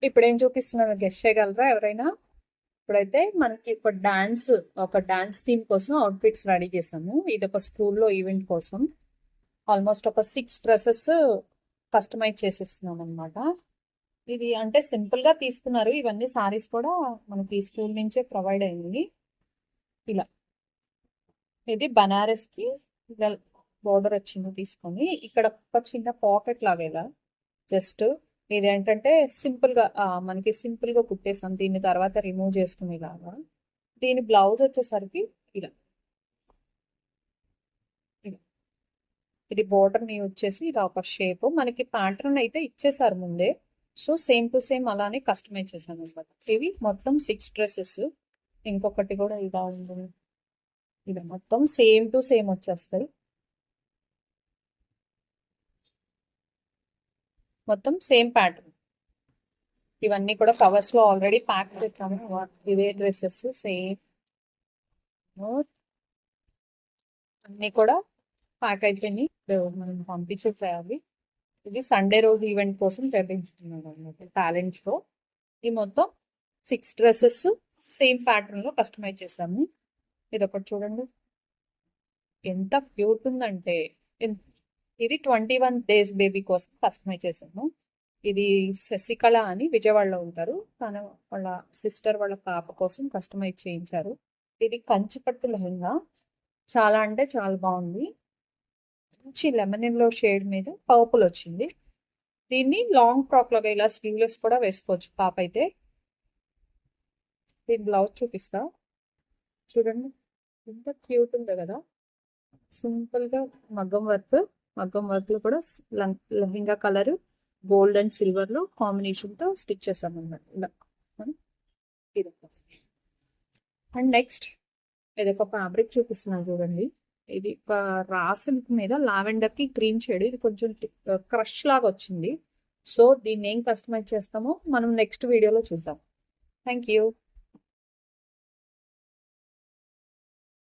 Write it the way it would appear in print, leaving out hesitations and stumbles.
ఇప్పుడు ఏం చూపిస్తున్నారో గెస్ట్ చేయగలరా ఎవరైనా? ఇప్పుడైతే మనకి ఒక డాన్స్ థీమ్ కోసం అవుట్ఫిట్స్ రెడీ చేసాము. ఇది ఒక స్కూల్లో ఈవెంట్ కోసం ఆల్మోస్ట్ ఒక 6 డ్రెస్సెస్ కస్టమైజ్ చేసేస్తున్నాం అనమాట. ఇది అంటే సింపుల్ గా తీసుకున్నారు. ఇవన్నీ సారీస్ కూడా మనకి స్కూల్ నుంచే ప్రొవైడ్ అయింది. ఇలా ఇది బనారస్ కి ఇలా బోర్డర్ వచ్చింది తీసుకొని, ఇక్కడ ఒక చిన్న పాకెట్ లాగా ఇలా జస్ట్ ఇది ఏంటంటే సింపుల్ గా మనకి సింపుల్ గా కుట్టేసాం. దీన్ని తర్వాత రిమూవ్ చేసుకునేలాగా. దీని బ్లౌజ్ వచ్చేసరికి ఇలా ఇలా. ఇది బోర్డర్ ని వచ్చేసి ఇలా ఒక షేప్ మనకి ప్యాటర్న్ అయితే ఇచ్చేసారు ముందే. సో సేమ్ టు సేమ్ అలానే కస్టమైజ్ చేశాను అనమాట. ఇవి మొత్తం 6 డ్రెస్సెస్. ఇంకొకటి కూడా ఇలా ఉంది. ఇది మొత్తం సేమ్ టు సేమ్ వచ్చేస్తాయి. మొత్తం సేమ్ ప్యాటర్న్. ఇవన్నీ కూడా కవర్స్ లో ఆల్రెడీ ప్యాక్ చేసాము. ఇవే డ్రెస్సెస్ సేమ్ అన్ని కూడా ప్యాక్ అయిపోయినాయి. మనం పంపించేసేయాలి. ఇది సండే రోజు ఈవెంట్ కోసం చేపించుతున్నాను అనమాట, టాలెంట్ షో. ఈ మొత్తం 6 డ్రెస్సెస్ సేమ్ ప్యాటర్న్ లో కస్టమైజ్ చేసాము. ఇది ఒకటి చూడండి ఎంత క్యూట్ ఉందంటే. ఇది 21 days బేబీ కోసం కస్టమైజ్ చేసాము. ఇది శశికళ అని విజయవాడలో ఉంటారు. తన వాళ్ళ సిస్టర్ వాళ్ళ పాప కోసం కస్టమైజ్ చేయించారు. ఇది కంచిపట్టు లెహంగా. చాలా అంటే చాలా బాగుంది. మంచి లెమన్ ఎల్లో షేడ్ మీద పర్పుల్ వచ్చింది. దీన్ని లాంగ్ ఫ్రాక్ లాగా ఇలా స్లీవ్లెస్ కూడా వేసుకోవచ్చు పాప అయితే. దీని బ్లౌజ్ చూపిస్తా చూడండి ఎంత క్యూట్ ఉందో కదా. సింపుల్ గా మగ్గం వర్క్ లో కూడా lehenga colour gold and silver లో కాంబినేషన్ తో స్టిచ్ చేసాం అన్నమాట ఇలా. అండ్ నెక్స్ట్ ఇదొక ఫ్యాబ్రిక్ చూపిస్తున్నాను చూడండి. ఇది ఒక రా సిల్క్ మీద లావెండర్ కి క్రీమ్ షేడ్. ఇది కొంచెం క్రష్ లాగా వచ్చింది. సో దీన్ని ఏం కస్టమైజ్ చేస్తామో మనం నెక్స్ట్ వీడియోలో చూద్దాం. Thank you.